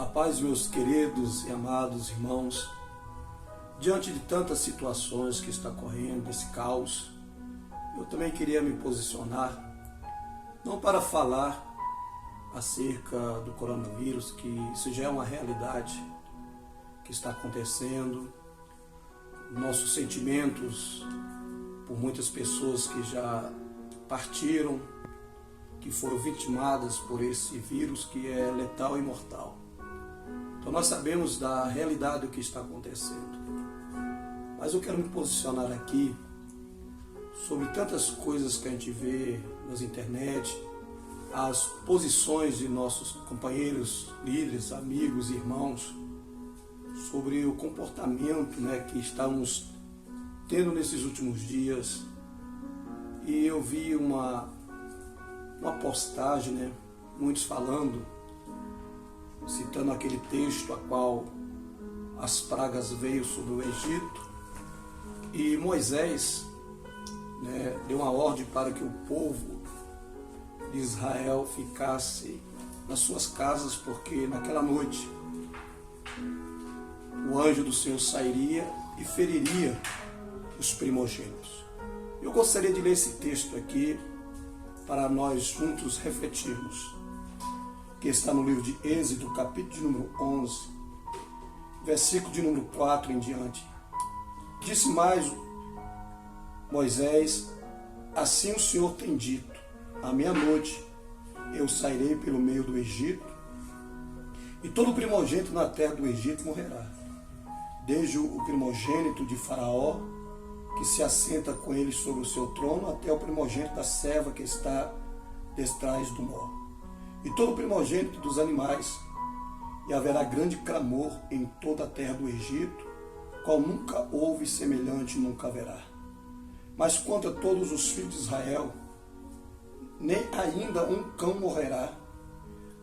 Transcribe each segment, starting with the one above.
paz, meus queridos e amados irmãos. Diante de tantas situações que está correndo, esse caos, eu também queria me posicionar, não para falar acerca do coronavírus, que isso já é uma realidade que está acontecendo, nossos sentimentos por muitas pessoas que já partiram, que foram vitimadas por esse vírus que é letal e mortal. Então nós sabemos da realidade do que está acontecendo. Mas eu quero me posicionar aqui sobre tantas coisas que a gente vê nas internet, as posições de nossos companheiros, líderes, amigos, irmãos, sobre o comportamento, que estamos tendo nesses últimos dias. E eu vi uma postagem, muitos falando, citando aquele texto a qual as pragas veio sobre o Egito, e Moisés deu uma ordem para que o povo de Israel ficasse nas suas casas, porque naquela noite o anjo do Senhor sairia e feriria os primogênitos. Eu gostaria de ler esse texto aqui para nós juntos refletirmos, que está no livro de Êxodo, capítulo de número 11, versículo de número 4 em diante. Disse mais Moisés: assim o Senhor tem dito, à meia-noite eu sairei pelo meio do Egito, e todo primogênito na terra do Egito morrerá, desde o primogênito de Faraó, que se assenta com ele sobre o seu trono, até o primogênito da serva que está detrás do nó, e todo primogênito dos animais, e haverá grande clamor em toda a terra do Egito, qual nunca houve semelhante, nunca haverá. Mas quanto a todos os filhos de Israel, nem ainda um cão morrerá,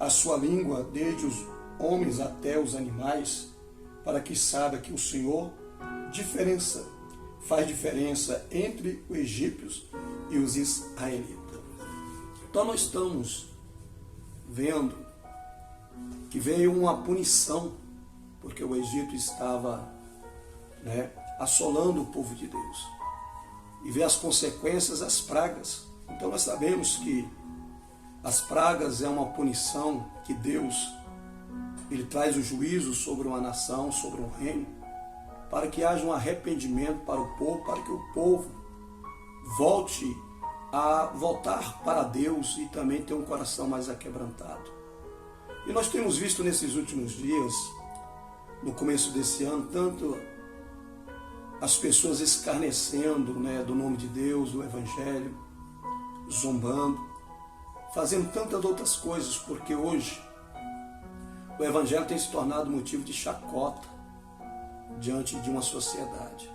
a sua língua, desde os homens até os animais, para que saiba que o Senhor faz diferença entre os egípcios e os israelitas. Então nós estamos vendo que veio uma punição, porque o Egito estava assolando o povo de Deus. E vê as consequências, as pragas. Então nós sabemos que as pragas é uma punição que Deus, Ele traz o juízo sobre uma nação, sobre um reino, para que haja um arrependimento para o povo, para que o povo volte a voltar para Deus e também ter um coração mais aquebrantado. E nós temos visto nesses últimos dias, no começo desse ano, tanto as pessoas escarnecendo do nome de Deus, do Evangelho, zombando, fazendo tantas outras coisas, porque hoje o Evangelho tem se tornado motivo de chacota diante de uma sociedade.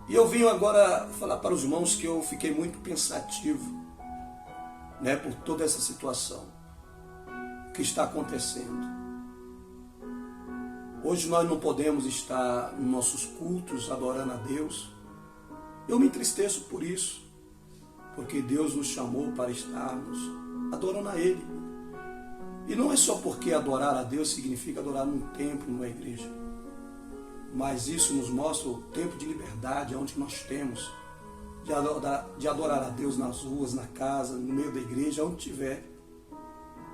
E eu vim agora falar para os irmãos que eu fiquei muito pensativo por toda essa situação que está acontecendo. Hoje nós não podemos estar nos nossos cultos adorando a Deus. Eu me entristeço por isso, porque Deus nos chamou para estarmos adorando a Ele. E não é só porque adorar a Deus significa adorar num templo, numa igreja. Mas isso nos mostra o tempo de liberdade, onde nós temos de adorar a Deus nas ruas, na casa, no meio da igreja, onde tiver.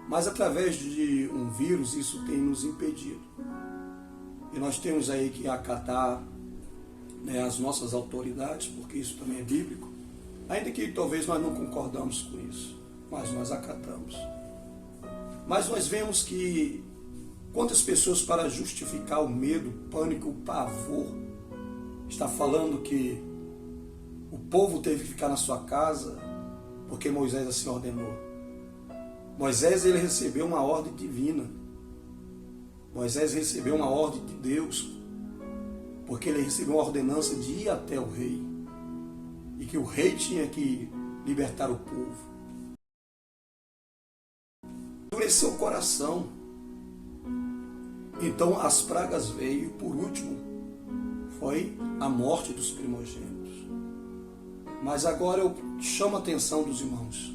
Mas através de um vírus, isso tem nos impedido. E nós temos aí que acatar as nossas autoridades, porque isso também é bíblico, ainda que talvez nós não concordamos com isso, mas nós acatamos. Mas nós vemos que quantas pessoas, para justificar o medo, o pânico, o pavor, está falando que o povo teve que ficar na sua casa porque Moisés assim ordenou. Moisés, ele recebeu uma ordem divina. Moisés recebeu uma ordem de Deus, porque ele recebeu uma ordenança de ir até o rei, e que o rei tinha que libertar o povo. Endureceu o coração. Então as pragas veio, e por último foi a morte dos primogênitos. Mas agora eu chamo a atenção dos irmãos.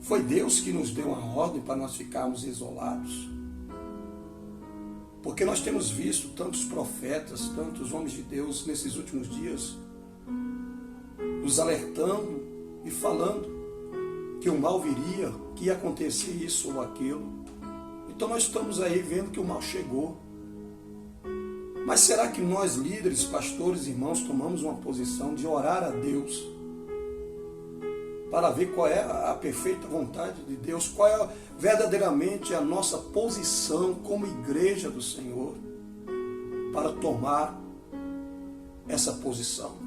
Foi Deus que nos deu uma ordem para nós ficarmos isolados. Porque nós temos visto tantos profetas, tantos homens de Deus nesses últimos dias, nos alertando e falando que o mal viria, que ia acontecer isso ou aquilo. Então nós estamos aí vendo que o mal chegou. Mas será que nós, líderes, pastores, irmãos, tomamos uma posição de orar a Deus para ver qual é a perfeita vontade de Deus, qual é verdadeiramente a nossa posição como igreja do Senhor para tomar essa posição?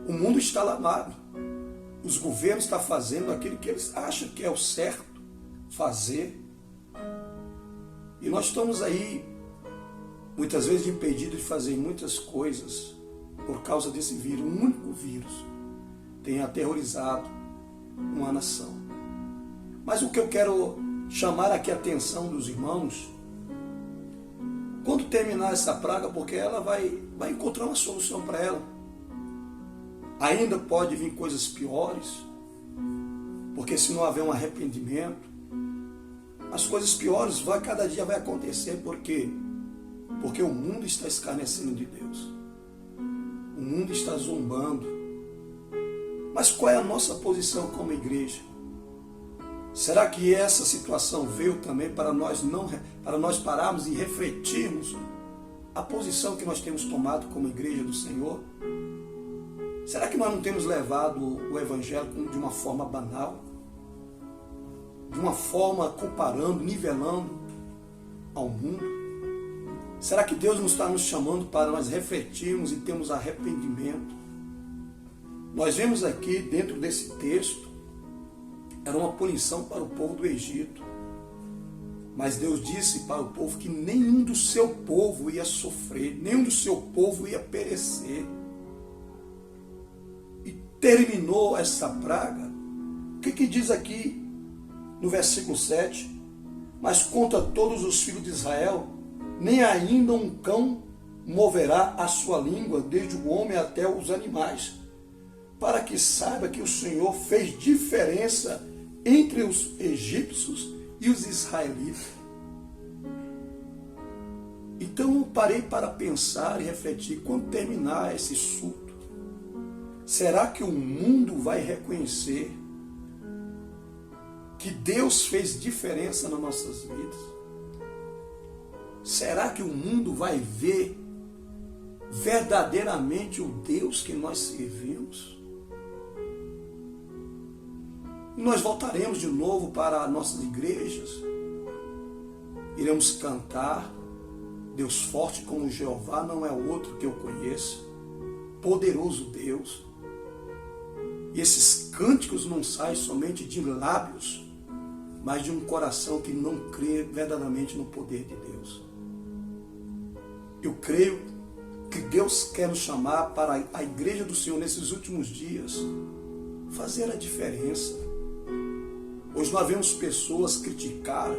O mundo está lavado. Os governos estão fazendo aquilo que eles acham que é o certo fazer. E nós estamos aí, muitas vezes, impedidos de fazer muitas coisas por causa desse vírus. Um único vírus tem aterrorizado uma nação. Mas o que eu quero chamar aqui a atenção dos irmãos, quando terminar essa praga, porque ela vai encontrar uma solução para ela. Ainda pode vir coisas piores, porque se não houver um arrependimento, as coisas piores cada dia vai acontecer. Por quê? Porque o mundo está escarnecendo de Deus. O mundo está zombando. Mas qual é a nossa posição como igreja? Será que essa situação veio também para nós pararmos e refletirmos a posição que nós temos tomado como igreja do Senhor? Será que nós não temos levado o Evangelho de uma forma banal? De uma forma comparando, nivelando ao mundo? Será que Deus não está nos chamando para nós refletirmos e termos arrependimento? Nós vemos aqui dentro desse texto, era uma punição para o povo do Egito. Mas Deus disse para o povo que nenhum do seu povo ia sofrer, nenhum do seu povo ia perecer. E terminou essa praga. O que diz aqui no versículo 7? Mas contra todos os filhos de Israel, nem ainda um cão moverá a sua língua, desde o homem até os animais, para que saiba que o Senhor fez diferença entre os egípcios e os israelitas. Então eu parei para pensar e refletir, quando terminar esse surto, será que o mundo vai reconhecer que Deus fez diferença nas nossas vidas? Será que o mundo vai ver verdadeiramente o Deus que nós servimos? E nós voltaremos de novo para nossas igrejas, iremos cantar, Deus forte como Jeová não é outro que eu conheço, poderoso Deus. E esses cânticos não saem somente de lábios, mas de um coração que não crê verdadeiramente no poder de Deus. Eu creio que Deus quer nos chamar para a igreja do Senhor nesses últimos dias, fazer a diferença. Hoje nós vemos pessoas criticar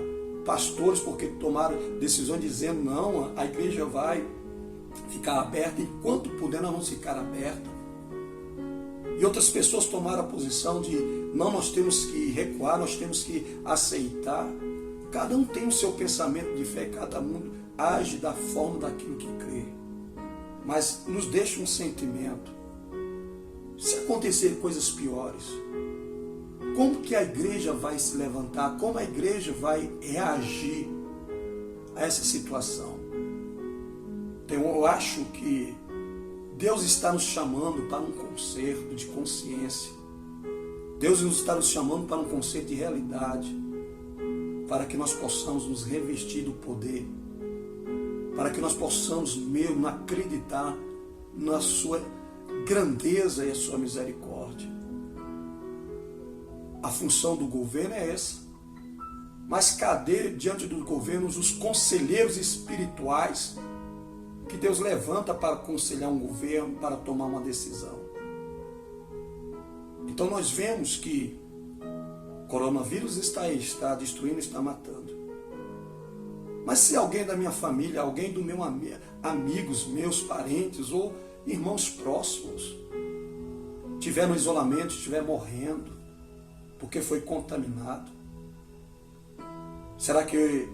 pastores porque tomaram decisões dizendo não, a igreja vai ficar aberta, enquanto puder nós vamos ficar aberta. E outras pessoas tomaram a posição de não, nós temos que recuar, nós temos que aceitar. Cada um tem o seu pensamento de fé, cada um age da forma daquilo que crê. Mas nos deixa um sentimento. Se acontecer coisas piores, como que a igreja vai se levantar? Como a igreja vai reagir a essa situação? Então eu acho que Deus está nos chamando para um concerto de consciência. Deus está nos chamando para um concerto de realidade, para que nós possamos nos revestir do poder, para que nós possamos mesmo acreditar na sua grandeza e a sua misericórdia. A função do governo é essa. Mas cadê diante dos governos os conselheiros espirituais que Deus levanta para aconselhar um governo, para tomar uma decisão? Então nós vemos que o coronavírus está aí, está destruindo, está matando. Mas se alguém da minha família, alguém do meu amigos, meus parentes ou irmãos próximos tiver no isolamento, estiver morrendo porque foi contaminado? Será que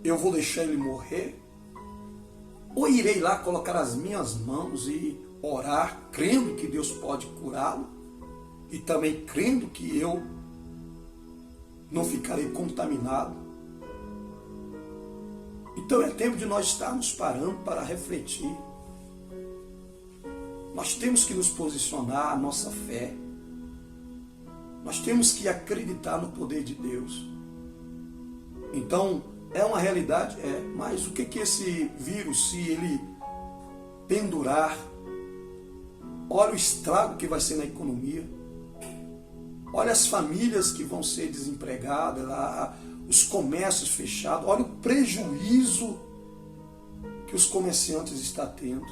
eu vou deixar ele morrer? Ou irei lá colocar as minhas mãos e orar, crendo que Deus pode curá-lo e também crendo que eu não ficarei contaminado? Então é tempo de nós estarmos parando para refletir. Nós temos que nos posicionar a nossa fé. Nós temos que acreditar no poder de Deus. Então, é uma realidade? É. Mas o que esse vírus, se ele pendurar, olha o estrago que vai ser na economia. Olha as famílias que vão ser desempregadas, os comércios fechados. Olha o prejuízo que os comerciantes estão tendo.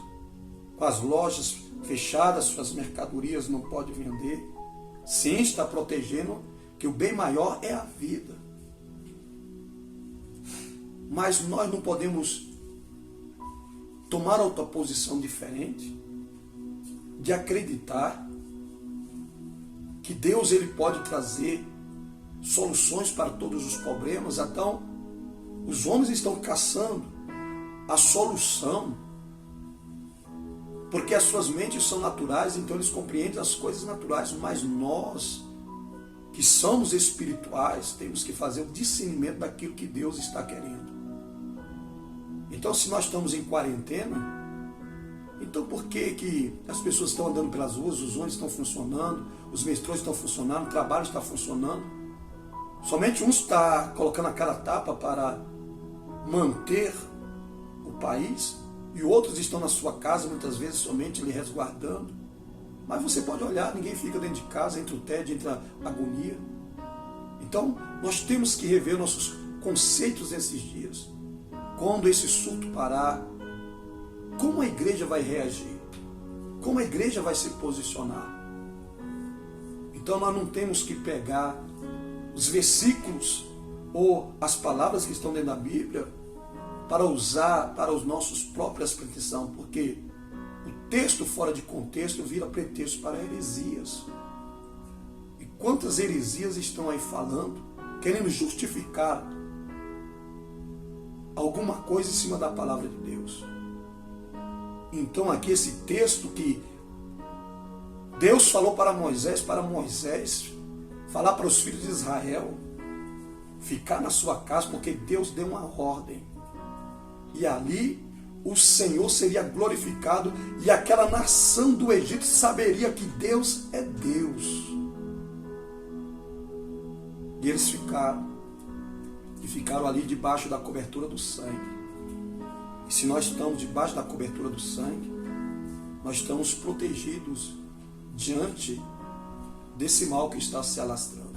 Com as lojas fechadas, suas mercadorias não podem vender. Sim, está protegendo, que o bem maior é a vida. Mas nós não podemos tomar outra posição diferente de acreditar que Deus ele pode trazer soluções para todos os problemas. Então, os homens estão caçando a solução, porque as suas mentes são naturais, então eles compreendem as coisas naturais, mas nós, que somos espirituais, temos que fazer o discernimento daquilo que Deus está querendo. Então, se nós estamos em quarentena, então por que as pessoas estão andando pelas ruas, os ônibus estão funcionando, os metrôs estão funcionando, o trabalho está funcionando? Somente uns está colocando a cara a tapa para manter o país, e outros estão na sua casa, muitas vezes somente lhe resguardando. Mas você pode olhar, ninguém fica dentro de casa, entre o tédio, entre a agonia. Então, nós temos que rever nossos conceitos nesses dias. Quando esse surto parar, como a igreja vai reagir? Como a igreja vai se posicionar? Então, nós não temos que pegar os versículos ou as palavras que estão dentro da Bíblia para usar para os nossos próprias pretensões, porque o texto fora de contexto vira pretexto para heresias. E quantas heresias estão aí falando, querendo justificar alguma coisa em cima da palavra de Deus. Então aqui esse texto que Deus falou para Moisés falar para os filhos de Israel, ficar na sua casa, porque Deus deu uma ordem. E ali o Senhor seria glorificado e aquela nação do Egito saberia que Deus é Deus. E eles ficaram ali debaixo da cobertura do sangue. E se nós estamos debaixo da cobertura do sangue, nós estamos protegidos diante desse mal que está se alastrando.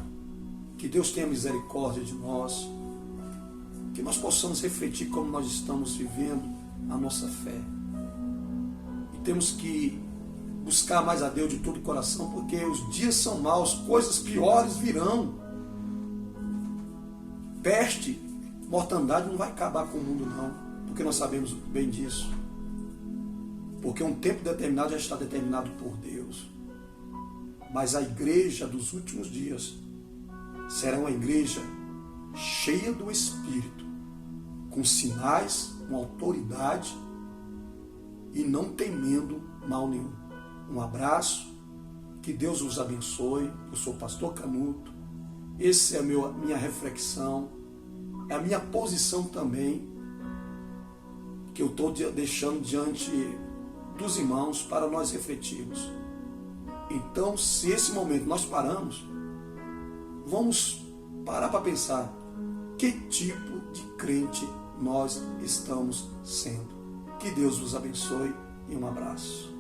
Que Deus tenha misericórdia de nós, que nós possamos refletir como nós estamos vivendo a nossa fé. E temos que buscar mais a Deus de todo o coração, porque os dias são maus, coisas piores virão. Peste, mortandade não vai acabar com o mundo não, porque nós sabemos bem disso. Porque um tempo determinado já está determinado por Deus. Mas a igreja dos últimos dias será uma igreja cheia do Espírito, com sinais, com autoridade e não temendo mal nenhum. Um abraço, que Deus os abençoe. Eu sou o pastor Canuto. Essa é a minha reflexão, é a minha posição também, que eu estou deixando diante dos irmãos para nós refletirmos. Então, se esse momento nós paramos, vamos parar para pensar que tipo de crente nós estamos sendo. Que Deus vos abençoe e um abraço.